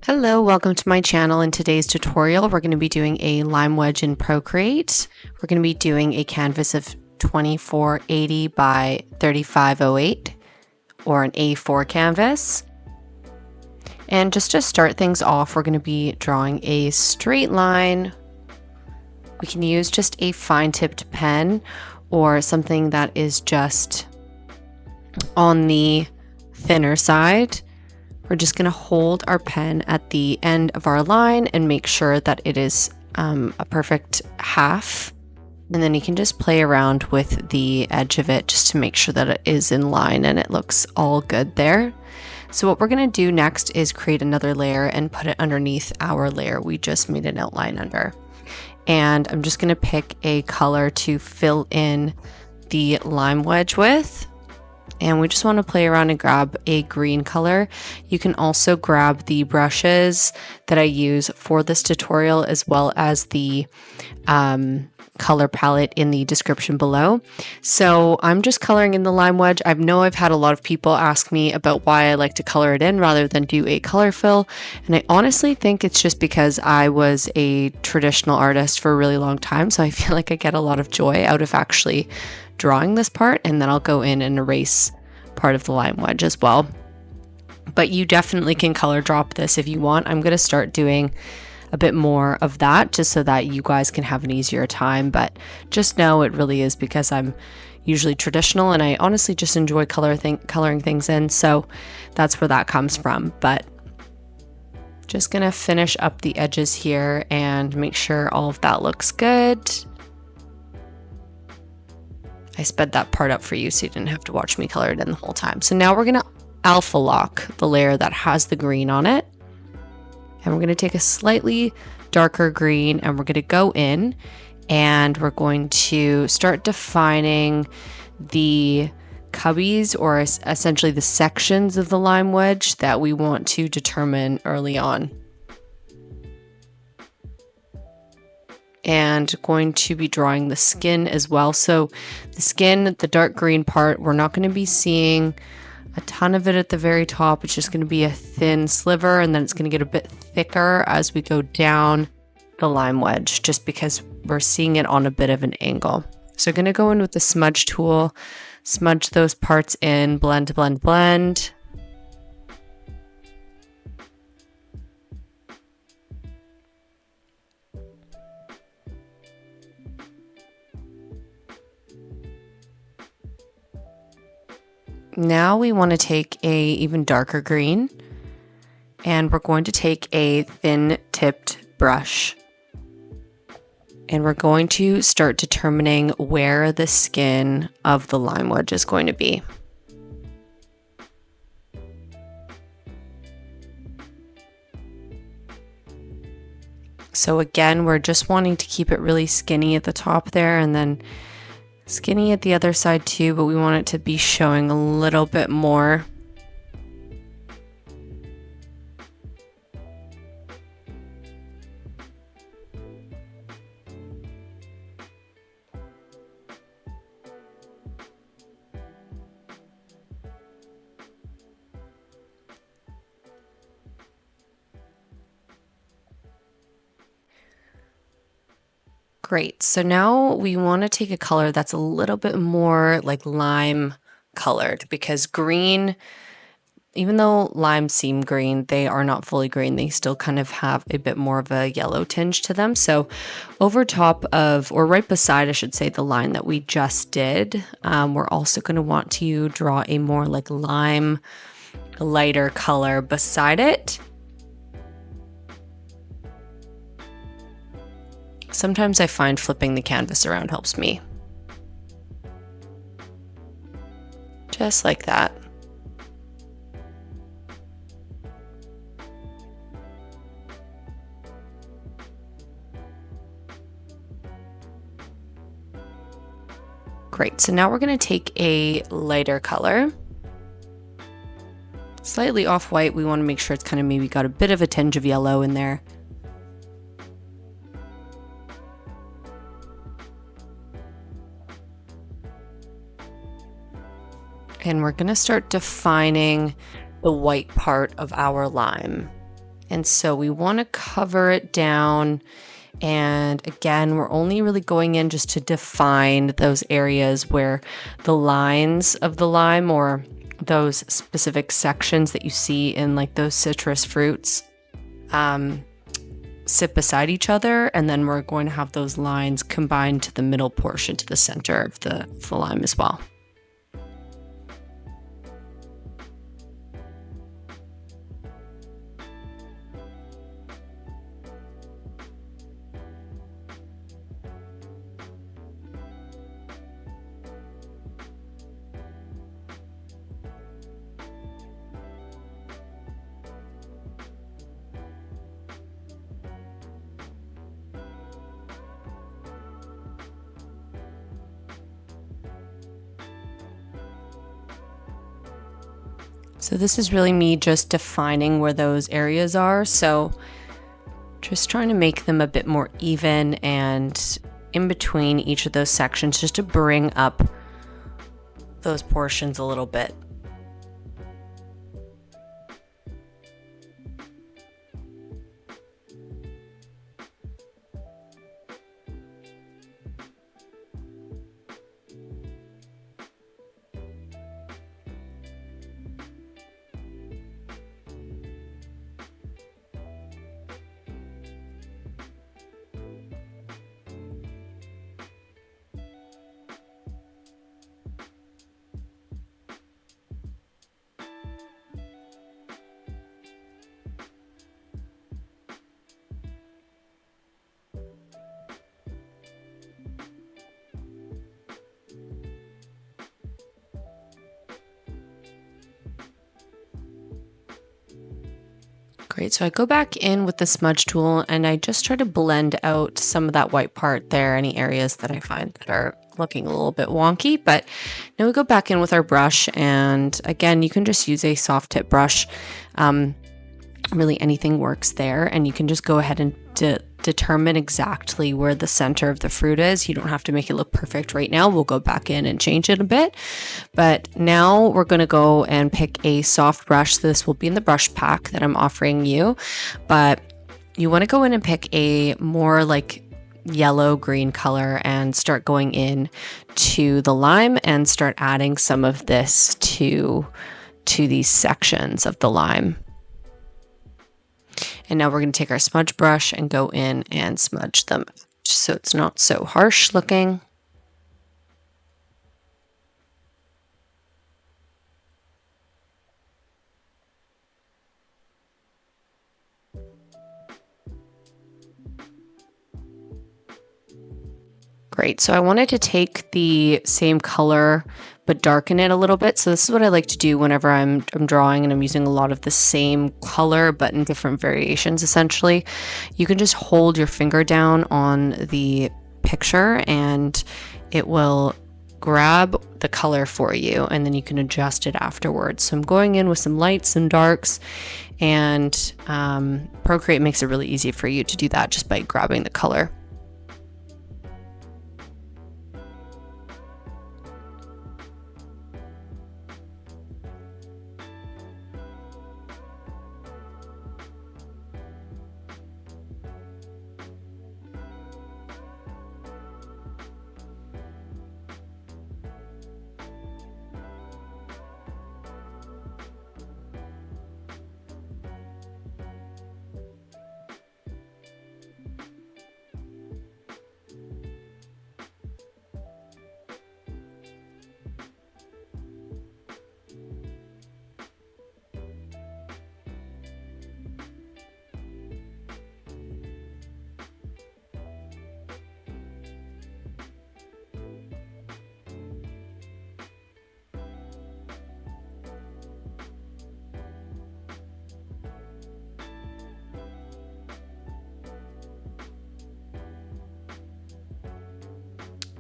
Hello, welcome to my channel. In today's tutorial, we're going to be doing a lime wedge in Procreate. We're going to be doing a canvas of 2480 by 3508 or an A4 canvas. And just to start things off, we're going to be drawing a straight line. We can use just a fine tipped pen or something that is just on the thinner side. We're just going to hold our pen at the end of our line and make sure that it is a perfect half. And then you can just play around with the edge of it just to make sure that it is in line and it looks all good there. So what we're going to do next is create another layer and put it underneath our layer we just made an outline under. And I'm just going to pick a color to fill in the lime wedge with. And we just want to play around and grab a green color. You can also grab the brushes that I use for this tutorial as well as the color palette in the description below. So I'm just coloring in the lime wedge. I know I've had a lot of people ask me about why I like to color it in rather than do a color fill. And I honestly think it's just because I was a traditional artist for a really long time. So I feel like I get a lot of joy out of actually drawing this part, and then I'll go in and erase part of the lime wedge as well. But you definitely can color drop this if you want. I'm going to start doing a bit more of that just so that you guys can have an easier time, but just know it really is because I'm usually traditional and I honestly just enjoy coloring things in, so that's where that comes from. But just gonna finish up the edges here and make sure all of that looks good. I sped that part up for you so you didn't have to watch me color it in the whole time. So now we're going to alpha lock the layer that has the green on it. And we're going to take a slightly darker green and we're going to go in and we're going to start defining the cubbies, or essentially the sections of the lime wedge that we want to determine early on. And going to be drawing the skin as well. So the skin, the dark green part, we're not going to be seeing a ton of it at the very top. It's just going to be a thin sliver, and then it's going to get a bit thicker as we go down the lime wedge, just because we're seeing it on a bit of an angle. So I'm going to go in with the smudge tool, smudge those parts in, blend, blend, blend. Now we want to take a even darker green and we're going to take a thin tipped brush and we're going to start determining where the skin of the lime wedge is going to be. So again, we're just wanting to keep it really skinny at the top there and then skinny at the other side too, but we want it to be showing a little bit more. Great, so now we want to take a color that's a little bit more like lime colored, because green, even though limes seem green, they are not fully green. They still kind of have a bit more of a yellow tinge to them. So over top of, or right beside, I should say, the line that we just did, we're also going to want to draw a more like lime lighter color beside it. Sometimes I find flipping the canvas around helps me. Just like that. Great, so now we're going to take a lighter color. Slightly off-white, we want to make sure it's kind of maybe got a bit of a tinge of yellow in there. And we're going to start defining the white part of our lime. And so we want to cover it down. And again, we're only really going in just to define those areas where the lines of the lime or those specific sections that you see in like those citrus fruits sit beside each other. And then we're going to have those lines combined to the middle portion, to the center of the lime as well. So this is really me just defining where those areas are. So just trying to make them a bit more even and in between each of those sections, just to bring up those portions a little bit. Great, so I go back in with the smudge tool and I just try to blend out some of that white part there, any areas that I find that are looking a little bit wonky. But now we go back in with our brush, and again, you can just use a soft tip brush. Really anything works there, and you can just go ahead and determine exactly where the center of the fruit is. You don't have to make it look perfect right now. We'll go back in and change it a bit. But now we're going to go and pick a soft brush. This will be in the brush pack that I'm offering you. But you want to go in and pick a more like yellow green color and start going in to the lime and start adding some of this to these sections of the lime. And now we're going to take our smudge brush and go in and smudge them so it's not so harsh looking. Great, so I wanted to take the same color but darken it a little bit. So this is what I like to do whenever I'm drawing and I'm using a lot of the same color but in different variations essentially. You can just hold your finger down on the picture and it will grab the color for you, and then you can adjust it afterwards. So I'm going in with some lights and darks, and Procreate makes it really easy for you to do that just by grabbing the color.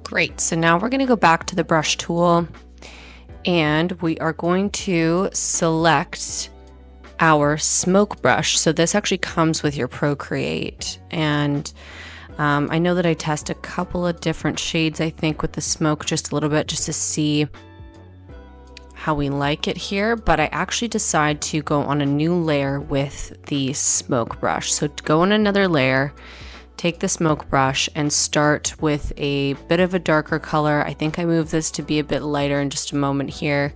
Great, so now we're going to go back to the brush tool and we are going to select our smoke brush. So this actually comes with your Procreate, and I know that I test a couple of different shades, I think, with the smoke just a little bit just to see how we like it here, but I actually decide to go on a new layer with the smoke brush. So to go on another layer, take the smoke brush and start with a bit of a darker color. I think I move this to be a bit lighter in just a moment here,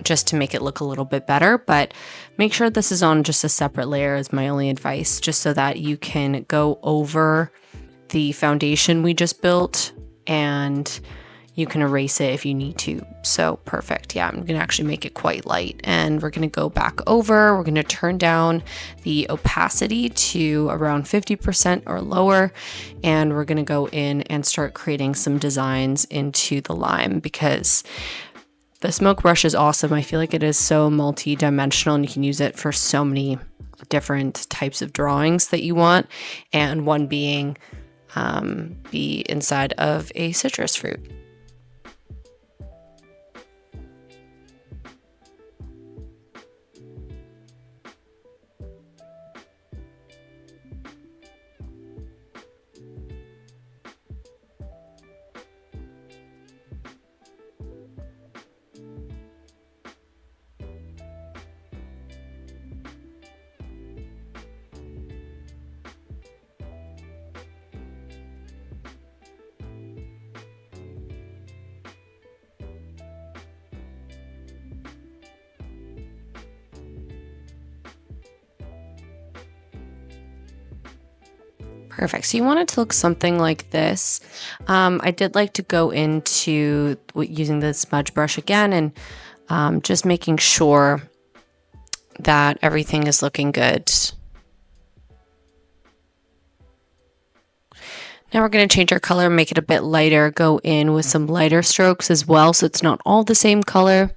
just to make it look a little bit better, but make sure this is on just a separate layer is my only advice, just so that you can go over the foundation we just built and you can erase it if you need to. So perfect. Yeah, I'm gonna actually make it quite light, and we're gonna go back over. We're gonna turn down the opacity to around 50% or lower, and we're gonna go in and start creating some designs into the lime, because the smoke brush is awesome. I feel like it is so multi-dimensional and you can use it for so many different types of drawings that you want, and one being be inside of a citrus fruit. Perfect. So you want it to look something like this. I did like to go into using the smudge brush again and just making sure that everything is looking good. Now we're going to change our color, make it a bit lighter, go in with some lighter strokes as well, so it's not all the same color.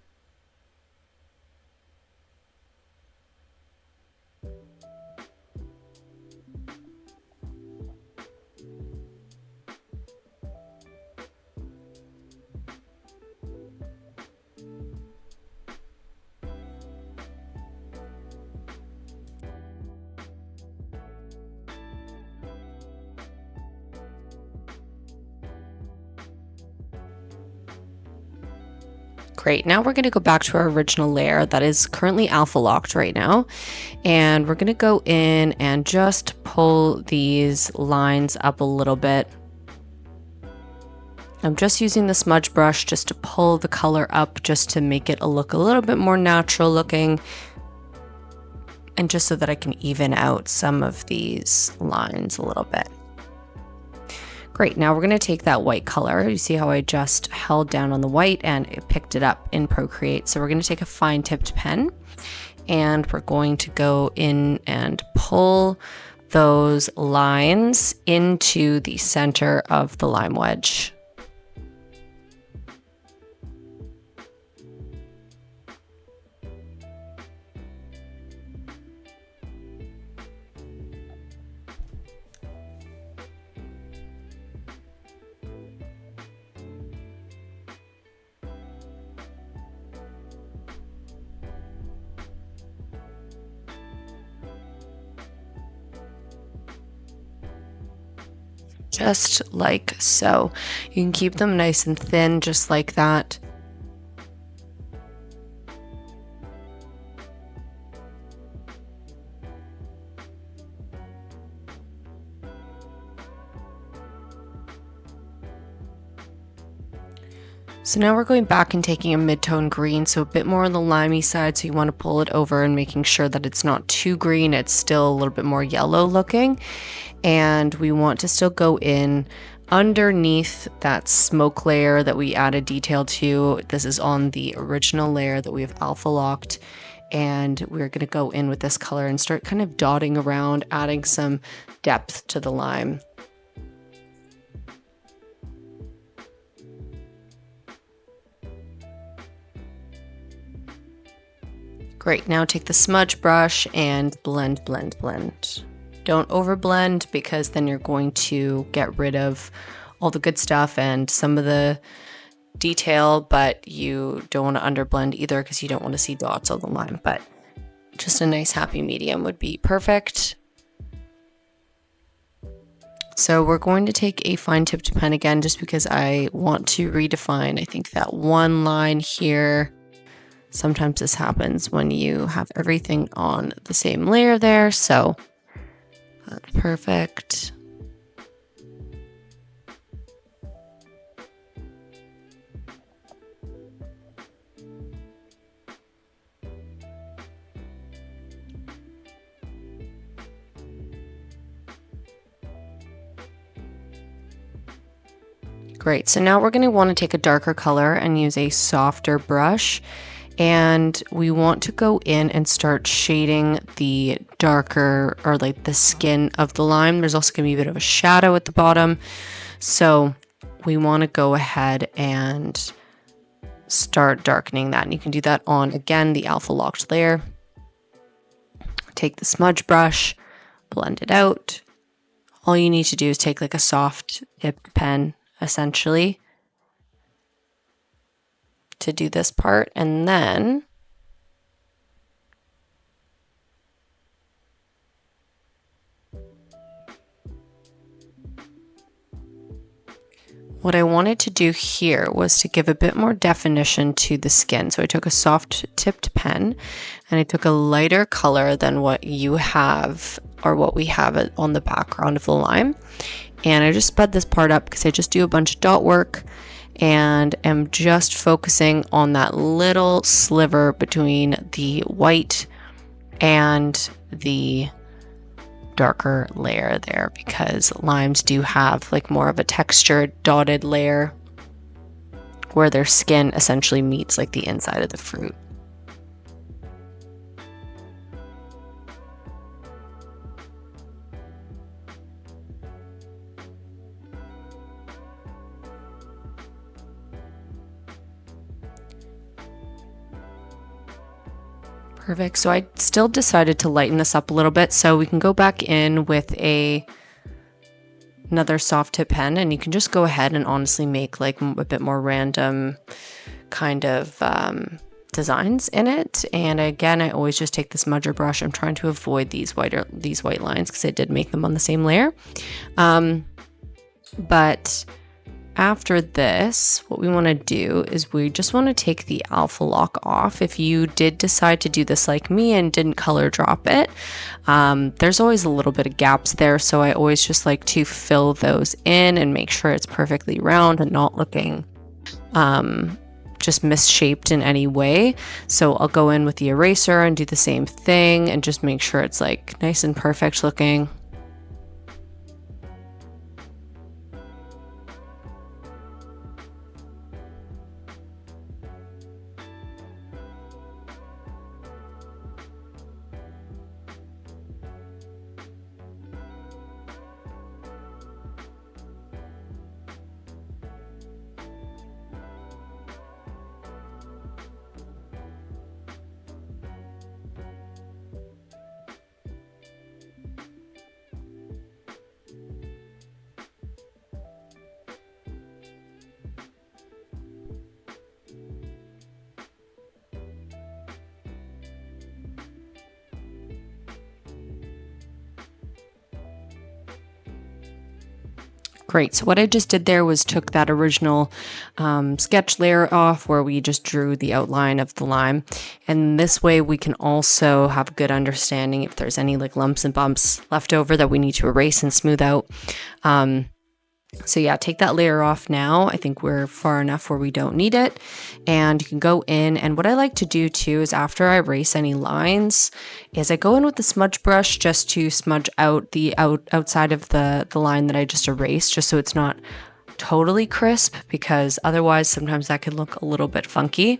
Great. Now we're going to go back to our original layer that is currently alpha locked right now. And we're going to go in and just pull these lines up a little bit. I'm just using the smudge brush just to pull the color up, just to make it look a little bit more natural looking. And just so that I can even out some of these lines a little bit. Great, now we're going to take that white color. You see how I just held down on the white and it picked it up in Procreate. So we're going to take a fine tipped pen and we're going to go in and pull those lines into the center of the lime wedge. Just like so. You can keep them nice and thin, just like that. So now we're going back and taking a mid-tone green, so a bit more on the limey side, so you want to pull it over and making sure that it's not too green, it's still a little bit more yellow looking. And we want to still go in underneath that smoke layer that we added detail to. This is on the original layer that we have alpha locked. And we're going to go in with this color and start kind of dotting around, adding some depth to the lime. Great, now take the smudge brush and blend, blend, blend. Don't overblend, because then you're going to get rid of all the good stuff and some of the detail, but you don't want to underblend either because you don't want to see dots on the lime. But just a nice happy medium would be perfect. So we're going to take a fine tipped pen again, just because I want to redefine, I think, that one line here. Sometimes this happens when you have everything on the same layer there, so that's perfect. Great, so now we're going to want to take a darker color and use a softer brush, and we want to go in and start shading the darker, or like the skin of the lime. There's also going to be a bit of a shadow at the bottom, so we want to go ahead and start darkening that, and you can do that on, again, the alpha locked layer. Take the smudge brush, blend it out. All you need to do is take like a soft tipped pen, essentially, to do this part, and then what I wanted to do here was to give a bit more definition to the skin. So I took a soft tipped pen and I took a lighter color than what you have, or what we have on the background of the lime. And I just sped this part up because I just do a bunch of dot work and am just focusing on that little sliver between the white and the darker layer there, because limes do have like more of a textured dotted layer where their skin essentially meets like the inside of the fruit. Perfect. So I still decided to lighten this up a little bit, so we can go back in with another soft tip pen, and you can just go ahead and honestly make like a bit more random kind of designs in it. And again, I always just take the smudger brush. I'm trying to avoid these white lines because I did make them on the same layer. But after this, what we want to do is we just want to take the alpha lock off. If you did decide to do this like me and didn't color drop it, there's always a little bit of gaps there, so I always just like to fill those in and make sure it's perfectly round and not looking just misshaped in any way. So I'll go in with the eraser and do the same thing and just make sure it's like nice and perfect looking. Great, so what I just did there was took that original sketch layer off where we just drew the outline of the lime, and this way we can also have a good understanding if there's any like lumps and bumps left over that we need to erase and smooth out. So yeah, take that layer off now. I think we're far enough where we don't need it. And you can go in, and what I like to do too is after I erase any lines is I go in with the smudge brush just to smudge out the outside of the line that I just erased, just so it's not totally crisp, because otherwise sometimes that can look a little bit funky.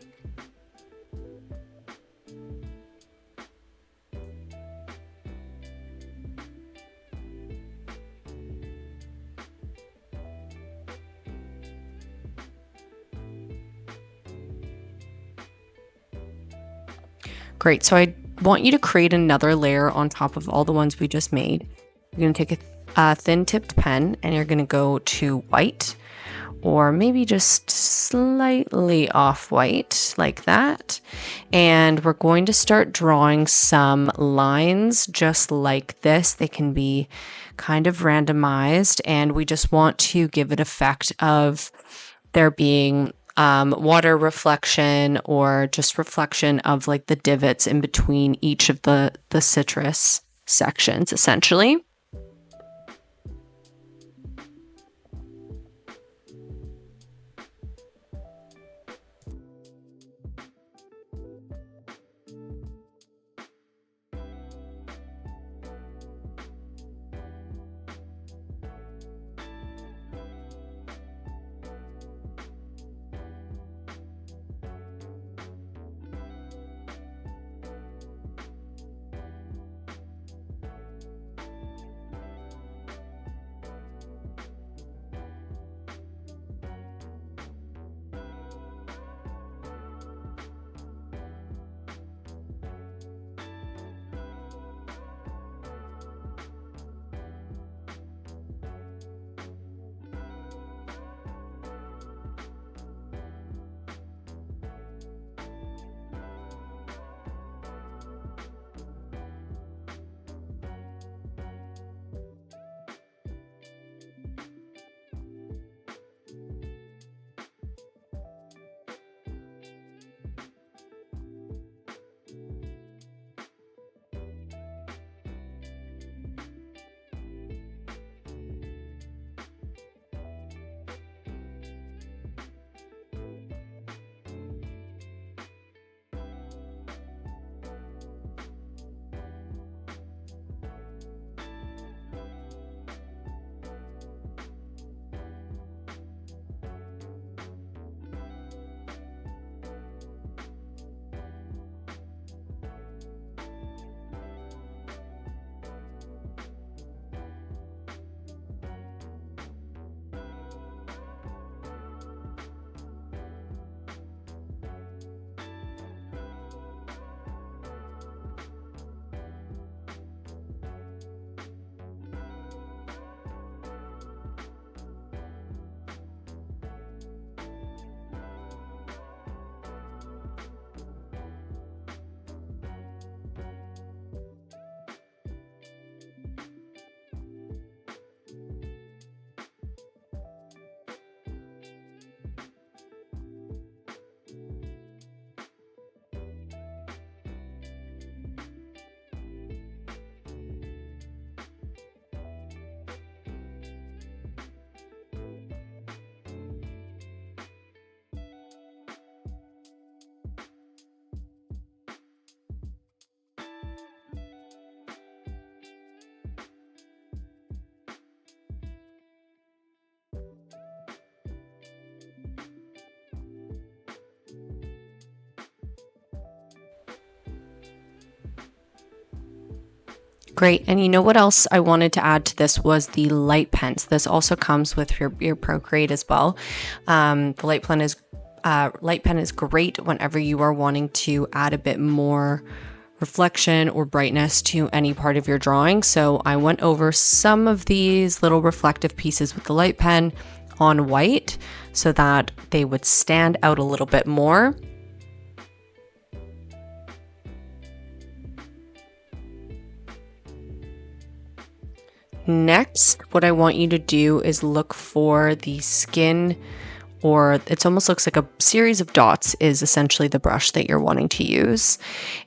Great, so I want you to create another layer on top of all the ones we just made. You're going to take a thin tipped pen and you're going to go to white, or maybe just slightly off-white like that. And we're going to start drawing some lines just like this. They can be kind of randomized, and we just want to give it effect of there being water reflection or just reflection of like the divots in between each of the citrus sections, essentially. Great. And you know what else I wanted to add to this was the light pens. This also comes with your Procreate as well. The light pen is great whenever you are wanting to add a bit more reflection or brightness to any part of your drawing. So I went over some of these little reflective pieces with the light pen on white so that they would stand out a little bit more. Next, what I want you to do is look for the skin, or it almost looks like a series of dots is essentially the brush that you're wanting to use.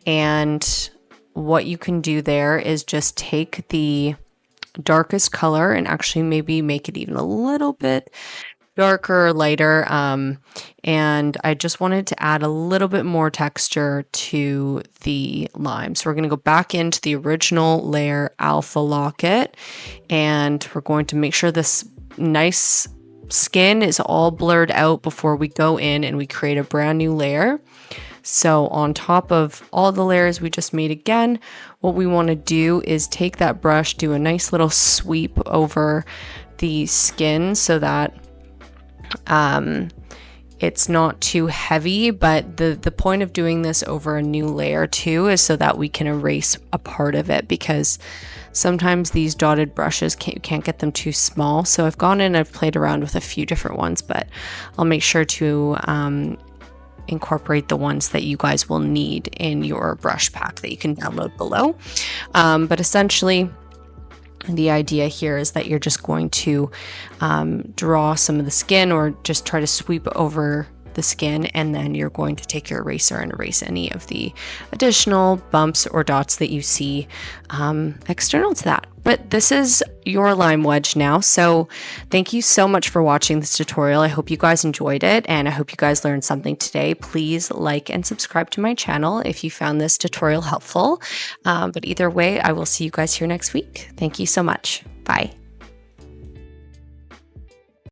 And what you can do there is just take the darkest color and actually maybe make it even a little bit darker or lighter. And I just wanted to add a little bit more texture to the lime. So we're going to go back into the original layer Alpha Locket, and we're going to make sure this nice skin is all blurred out before we go in and we create a brand new layer. So on top of all the layers we just made again, what we want to do is take that brush, do a nice little sweep over the skin so that it's not too heavy, but the point of doing this over a new layer too is so that we can erase a part of it, because sometimes these dotted brushes you can't get them too small. So I've gone in, I've played around with a few different ones, but I'll make sure to incorporate the ones that you guys will need in your brush pack that you can download below. But essentially, the idea here is that you're just going to draw some of the skin, or just try to sweep over the skin, and then you're going to take your eraser and erase any of the additional bumps or dots that you see external to that. But this is your lime wedge now. So thank you so much for watching this tutorial. I hope you guys enjoyed it, and I hope you guys learned something today. Please like and subscribe to my channel if you found this tutorial helpful. But either way, I will see you guys here next week. Thank you so much. Bye.